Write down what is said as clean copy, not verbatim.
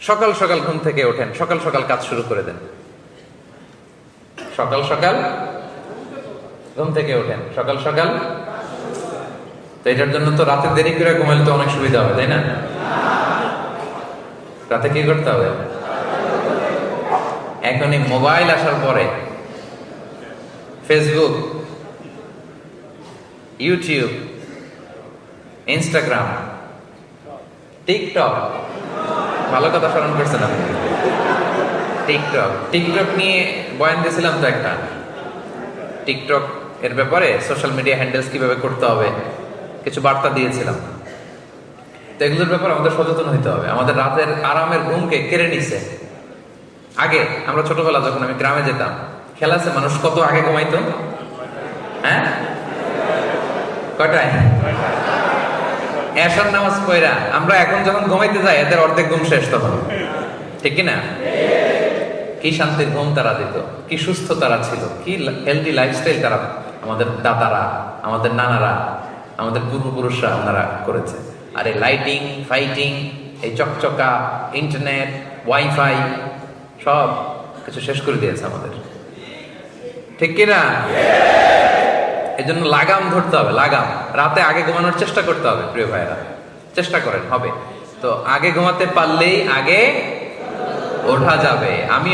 সকাল সকাল ঘুম থেকে ওঠেন, সকাল সকাল কাজ শুরু করে দেন। সকাল সকাল ঘুম থেকে ওঠেন, সকাল সকাল। তো এটার জন্য তো রাতে দেরি করে ঘুমাইলে তো অনেক সুবিধা হবে, তাই না? রাতে কি করতে হবে? এখন এই মোবাইল আসার পরে ফেসবুক, ইউটিউব, ইনস্টাগ্রাম, টিকটক, ভালো কথা স্মরণ করছেন আপনি। টিকটক নিয়ে বয়ান দিয়েছিলাম তো একটা। টিকটক এর ব্যাপারে সোশ্যাল মিডিয়া হ্যান্ডেলস কিভাবে করতে হবে কিছু বার্তা দিয়েছিলাম। তো এগুলোর ব্যাপারে আমাদের সচেতন হইতে হবে। আমাদের রাতের আরামের ঘুমকে কেড়ে নিছে। আগে আমরা ছোটবেলা যখন আমি গ্রামে যেতাম, খেলাছে মানুষ কত আগে ঘুমাইতো? হ্যাঁ, কয়টায়? এশার নামাজ পড়া আমরা এখন যখন ঘুমাইতে যাই এদের অর্ধেক ঘুম শেষ তখন, ঠিক কিনা? কি শান্তির ঘুম তারা দিত, কি সুস্থ তারা ছিল, কি হেলদি লাইফস্টাইল তারা, আমাদের দাদারা, আমাদের নানারা, আমাদের পূর্বপুরুষরা ওনারা করেছে। আর এই লাইটিং ফাইটিং, এই চকচকা ইন্টারনেট, ওয়াইফাই সব কিছু শেষ করে দিয়েছে আমাদের, ঠিক কিনা? এই জন্য লাগাম ধরতে হবে, লাগাম। রাতে আগে ঘুমানোর চেষ্টা করতে হবে, প্রিয় ভাইয়েরা, চেষ্টা করেন, হবে। তো আগে ঘুমাতে পারলেই আগে ওঠা যাবে। আমি